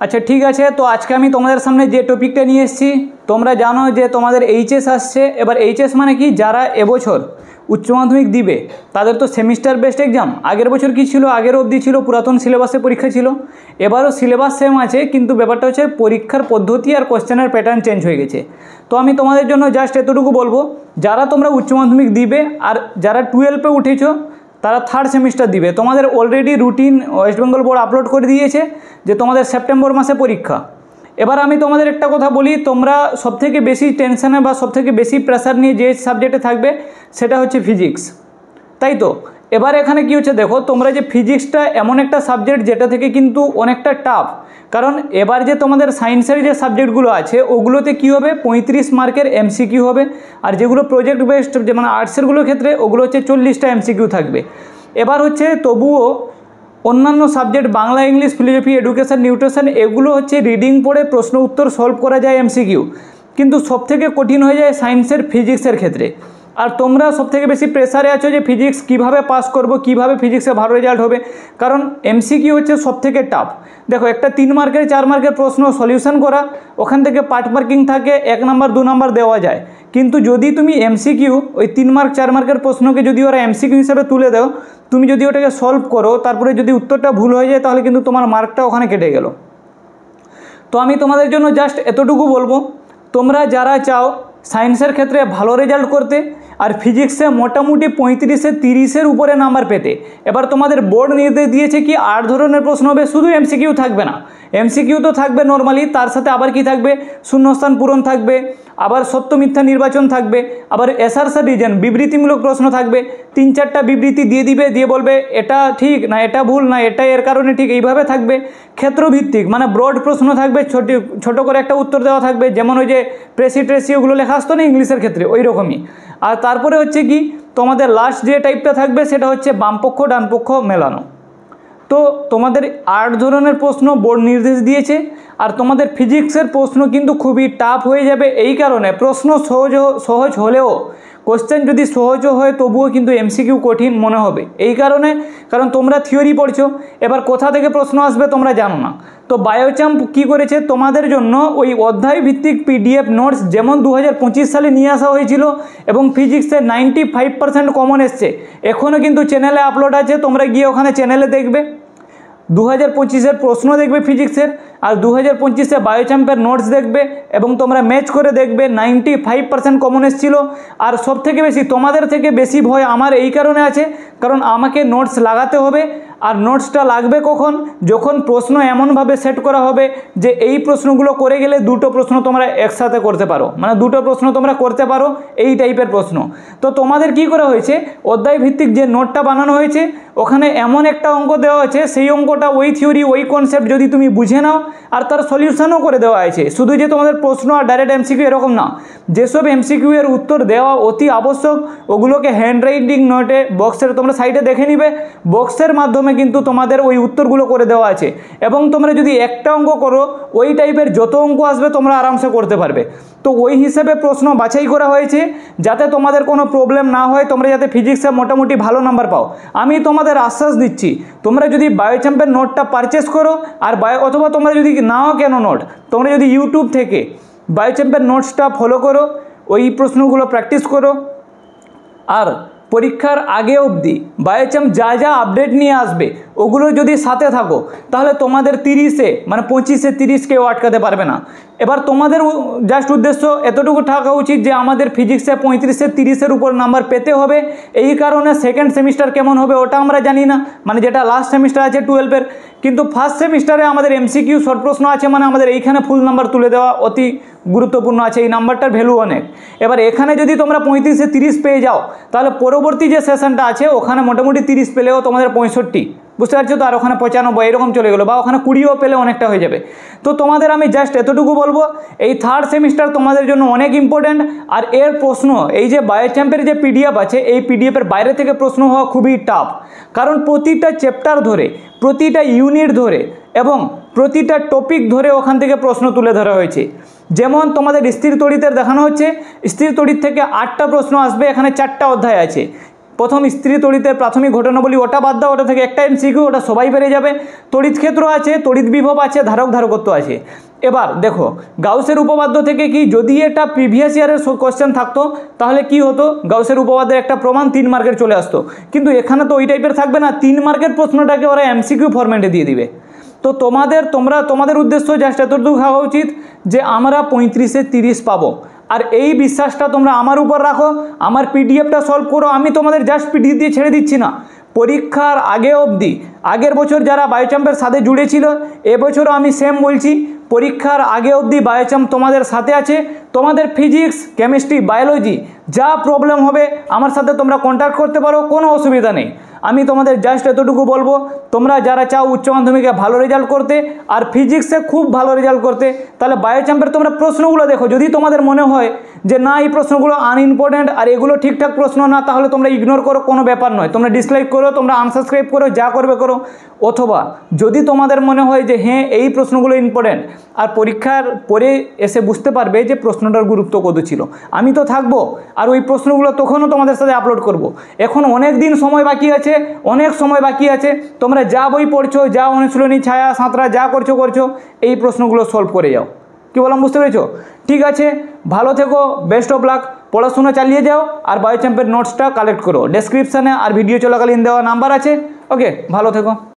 আচ্ছা ঠিক আছে, তো আজকে আমি তোমাদের সামনে যে টপিকটা নিয়ে এসেছি, তোমরা জানো যে তোমাদের এইচএস আসছে। এবার এইচএস মানে কি, যারা এবছর উচ্চ মাধ্যমিক দিবে তাদের তো সেমিস্টার বেসড এক্সাম। আগের বছর কি ছিল, আগের অবধি ছিল পুরাতন সিলেবাসে পরীক্ষা ছিল, এবারও সিলেবাস সেম আছে, কিন্তু ব্যাপারটা হচ্ছে পরীক্ষার পদ্ধতি আর কোশ্চেনের প্যাটার্ন চেঞ্জ হয়ে গেছে। তো আমি তোমাদের জন্য জাস্ট এতটুকু বলবো, যারা তোমরা উচ্চ মাধ্যমিক দিবে আর যারা 12-এ উঠেছো তারা থার্ড সেমিস্টার দিবে, তোমাদের already routine West Bengal board upload করে দিয়েছে যে তোমাদের সেপ্টেম্বর মাসে পরীক্ষা। এবার আমি তোমাদের একটা কথা বলি, তোমরা সবথেকে বেশি টেনশনে বা সবথেকে বেশি প্রেশার নিয়ে যে সাবজেক্টে থাকবে সেটা হচ্ছে ফিজিক্স, তাই তো? এবার এখানে কি হচ্ছে দেখো, তোমরা যে ফিজিক্সটা এমন একটা সাবজেক্ট যেটা থেকে কিন্তু অনেকটা টাফ, কারণ এবার যে তোমাদের সায়েন্সের যে সাবজেক্টগুলো আছে ওগুলোতে কি হবে 35 মার্কের এমসিকিউ হবে, আর যেগুলো প্রজেক্ট বেসড যে মানে আর্টসেরগুলোর ক্ষেত্রে ওগুলো হচ্ছে 40টা এমসিকিউ থাকবে। এবার হচ্ছে তবুও অন্যান্য subject Bangla, English, philosophy, education, nutrition এগুলো হচ্ছে রিডিং পড়ে প্রশ্ন উত্তর সলভ করা যায় এমসিকিউ, কিন্তু সবথেকে কঠিন হয়ে যায় সায়েন্সের ফিজিক্সের ক্ষেত্রে। আর তোমরা সবথেকে বেশি প্রেসারে আছো যে ফিজিক্স কীভাবে পাস করব, কীভাবে ফিজিক্সে ভালো রেজাল্ট হবে, কারণ এমসিকিউ হচ্ছে সবথেকে টাফ। দেখো, একটা 3 মার্কের 4 মার্কের প্রশ্ন সলিউশন করা, ওখান থেকে পার্ট মার্কিং থাকে, 1 নাম্বার 2 নাম্বার দেওয়া যায়, কিন্তু যদি তুমি এমসিকিউ ওই 3 মার্ক 4 মার্কের প্রশ্নকে যদি ওরা এমসিকিউ হিসেবে তুলে দাও, তুমি যদি ওটাকে সলভ করো তারপরে যদি উত্তরটা ভুল হয়ে যায় তাহলে কিন্তু তোমার মার্কটা ওখানে কেটে গেল। তো আমি তোমাদের জন্য জাস্ট এতটুকু বলবো, তোমরা যারা চাও সায়েন্সের ক্ষেত্রে ভালো রেজাল্ট করতে আর ফিজিক্সে মোটামুটি 35-এ 30-এর উপরে নাম্বার পেতে, এবার তোমাদের বোর্ড নির্দেশ দিয়েছে কি 8 ধরনের প্রশ্ন হবে, শুধু এমসিকিউ থাকবে না। এমসিকিউ তো থাকবে নর্মালি, তার সাথে আবার কি থাকবে, শূন্যস্থান পূরণ থাকবে, আবার সত্য মিথ্যা নির্বাচন থাকবে, আবার অ্যাসারশন রিজন বিবৃতিমূলক প্রশ্ন থাকবে। 3-4টা বিবৃতি দিয়ে দিবে, দিয়ে বলবে এটা ঠিক না এটা ভুল না এটা এর কারণে ঠিক, এইভাবে থাকবে। ক্ষেত্রভিত্তিক মানে ব্রড প্রশ্ন থাকবে, ছোট করে একটা উত্তর দেওয়া থাকবে, যেমন ওই যে প্রেসি ওগুলো লেখা আসতো না ইংলিশের ক্ষেত্রে, ওই রকমই। আর তারপরে হচ্ছে কি, তোমাদের লাস্ট যে টাইপটা থাকবে সেটা হচ্ছে বামপক্ষ ডানপক্ষ মেলানো। তো তোমাদের 8 ধরনের প্রশ্ন বোর্ড নির্দেশ দিয়েছে, আর তোমাদের ফিজিক্সের প্রশ্ন কিন্তু খুবই টাফ হয়ে যাবে। এই কারণে প্রশ্ন সহজ হলেও কোশ্চেন যদি সহজও হয় তবুও কিন্তু এমসিকিউ কঠিন মনে হবে, এই কারণে, কারণ তোমরা থিওরি পড়ছো, এবার কোথা থেকে প্রশ্ন আসবে তোমরা জানো না। তো বায়োচাম্প কি করেছে তোমাদের জন্য ওই অধ্যায় ভিত্তিক পিডিএফ নোটস, যেমন 2025 সালে নিয়ে আসা হয়েছিল, এবং ফিজিক্সে 95% কমন এসছে, এখনও কিন্তু চ্যানেলে আপলোড আছে, তোমরা গিয়ে ওখানে চ্যানেলে দেখবে 2025-এর প্রশ্ন দেখবে ফিজিক্সের, আর 2025-এ বায়োচাম্পের নোটস দেখবে, এবং তোমরা ম্যাচ করে দেখবে 95% কমন এসেছিল। আর সব থেকে বেশি তোমাদের থেকে বেশি ভয় আমার এই কারণে আছে, কারণ আমাকে নোটস লাগাতে হবে, আর নোটসটা লাগবে কখন, যখন প্রশ্ন এমনভাবে সেট করা হবে যে এই প্রশ্নগুলো করে গেলে 2টো প্রশ্ন তোমরা একসাথে করতে পারো, মানে 2টো প্রশ্ন তোমরা করতে পারো, এই টাইপের প্রশ্ন। তো তোমাদের কি করা হয়েছে, অধ্যায় ভিত্তিক যে নোটটা বানানো হয়েছে ওখানে এমন একটা অঙ্ক দেওয়া আছে, সেই অঙ্কটা ওই থিওরি ওই কনসেপ্ট যদি তুমি বুঝে নাও, আর তার সলিউশনও করে দেওয়া আছে। শুধু যে তোমাদের প্রশ্ন আর ডাইরেক্ট এমসিকিউ এরকম না, যেসব এমসিকিউ এর উত্তর দেওয়া অতি আবশ্যক ওগুলোকে হ্যান্ড রাইটিং নোটে বক্সের তোমরা সাইডে দেখে নিবে, বক্সের মাধ্যমে কিন্তু তোমাদের ওই উত্তরগুলো করে দেওয়া আছে। এবং তোমরা যদি একটা অঙ্ক করো, ওই টাইপের যত অঙ্ক আসবে তোমরা আরামসে করতে পারবে। তো ওই হিসেবে প্রশ্ন বাছাই করা হয়েছে যাতে তোমাদের কোনো প্রবলেম না হয়, তোমরা যাতে ফিজিক্সে মোটামুটি ভালো নাম্বার পাও। আমি তোমাদের আশ্বাস দিচ্ছি, তোমরা যদি বায়োচাম্পের নোটটা পারচেস করো, আর অথবা তোমরা যদি নাও কেন নোট, তোমরা যদি ইউটিউব থেকে বায়োচাম্পের নোটসটা ফলো করো, ওই প্রশ্নগুলো প্র্যাকটিস করো, আর পরীক্ষার আগে অবধি বায়োচাম্প যা যা আপডেট নিয়ে আসবে ওগুলো যদি সাথে থাকো, তাহলে তোমাদের 30-এ মানে 25-এ 30 কেউ আটকাতে পারবে না। এবার তোমাদের জাস্ট উদ্দেশ্য এতটুকু থাকা উচিত যে আমাদের ফিজিক্সে 35-এ 30-এর উপর নাম্বার পেতে হবে। এই কারণে সেকেন্ড সেমিস্টার কেমন হবে ওটা আমরা জানি না, মানে যেটা লাস্ট সেমিস্টার আছে 12-এর, কিন্তু ফার্স্ট সেমিস্টারে আমাদের এমসিকিউ শর্ট প্রশ্ন আছে, মানে আমাদের এইখানে ফুল নাম্বার তুলে দেওয়া অতি গুরুত্বপূর্ণ আছে, এই নাম্বারটার ভ্যালু অনেক। এবার এখানে যদি তোমরা 35-এ 30 পেয়ে যাও, তাহলে পরবর্তী যে সেশনটা আছে ওখানে মোটামুটি 30 পেলেও তোমাদের 65, বুঝতে পারছো তো, আর ওখানে 95 এরকম চলে গেলো, বা ওখানে 20ও পেলে অনেকটা হয়ে যাবে। তো তোমাদের আমি জাস্ট এতটুকু বলবো, এই থার্ড সেমিস্টার তোমাদের জন্য অনেক ইম্পর্ট্যান্ট। আর এর প্রশ্ন, এই যে বায়োচাম্পের যে পিডিএফ আছে, এই পিডিএফের বাইরে থেকে প্রশ্ন হওয়া খুবই টাফ, কারণ প্রতিটা চ্যাপ্টার ধরে, প্রতিটা ইউনিট ধরে এবং প্রতিটা টপিক ধরে ওখান থেকে প্রশ্ন তুলে ধরা হয়েছে। যেমন তোমাদের স্থির তড়িতের দেখানো হচ্ছে, স্থির তড়িৎ থেকে 8টা প্রশ্ন আসবে, এখানে 4টা অধ্যায় আছে। প্রথম স্ত্রী তড়িতের প্রাথমিক ঘটনাবলী ওটা বাদ দাও, ওটা থেকে একটা এমসিকিউ, ওটা সবাই পেরে যাবে। তড়িৎ ক্ষেত্র আছে, তড়িৎ বিভব আছে, ধারক ধারকত্ব আছে। এবার দেখো গাউসের উপপাদ্য থেকে কি, যদি এটা প্রিভিয়াস ইয়ারের কোশ্চেন থাকতো তাহলে কি হতো, গাউসের উপপাদ্যের একটা প্রমাণ 3 মার্কের চলে আসতো, কিন্তু এখানে তো ওই টাইপের থাকবে না, 3 মার্কের প্রশ্নটাকে ওরা এমসিকিউ ফরম্যাটে দিয়ে দিবে। তো তোমাদের উদ্দেশ্য জাস্ট এতটুকু হওয়া উচিত যে আমরা 35-এ 30 পাবো, আর এই বিশ্বাসটা তোমরা আমার উপর রাখো। আমার পিডিএফটা সলভ করো, আমি তোমাদের জাস্ট পিডিএফ দিয়ে ছেড়ে দিচ্ছি না। পরীক্ষার আগে অবধি, আগের বছর যারা বায়োচাম্পের সাথে জুড়েছিল, এবছরও আমি সেম বলছি, পরীক্ষার আগে অবধি বায়োচাম্প তোমাদের সাথে আছে। তোমাদের ফিজিক্স, কেমিস্ট্রি, বায়োলজি যা প্রবলেম হবে আমার সাথে তোমরা কন্ট্যাক্ট করতে পারো, কোনো অসুবিধা নেই। আমি তোমাদের জাস্ট এতটুকু বলবো, তোমরা যারা চাও উচ্চ মাধ্যমিকে ভালো রেজাল্ট করতে আর ফিজিক্সে খুব ভালো রেজাল্ট করতে, তাহলে বায়োচাম্পের তোমরা প্রশ্নগুলো দেখো। যদি তোমাদের মনে হয় যে না এই প্রশ্নগুলো আনইম্পর্টেন্ট আর এগুলো ঠিকঠাক প্রশ্ন না, তাহলে তোমরা ইগনোর করো, কোনো ব্যাপার নয়, তোমরা ডিসলাইক করো, তোমরা আনসাবস্ক্রাইব করো, যা করবে করো। অথবা যদি তোমাদের মনে হয় যে হ্যাঁ এই প্রশ্নগুলো ইম্পর্টেন্ট, আর পরীক্ষার পরে এসে বুঝতে পারবে যে প্রশ্নটার গুরুত্ব কত ছিল, আমি তো থাকবো, আর ওই প্রশ্নগুলো তখনও তোমাদের সাথে আপলোড করব। এখন অনেক দিন সময় বাকি আছে, অনেক সময় বাকি আছে, তোমরা যা বই পড়ছো, যা অনুশীলনী, ছায়া, সাঁতরা যা করছো এই প্রশ্নগুলো সলভ করে যাও। কি বললাম বুঝতে পেরেছো? ঠিক আছে, ভালো থেকো, বেস্ট অফ লাক, পড়াশোনা চালিয়ে যাও, আর বায়োচাম্পের নোটসটা কালেক্ট করো। ডেসক্রিপশানে আর ভিডিও চলাকালীন দেওয়া নাম্বার আছে। ওকে, ভালো থেকো।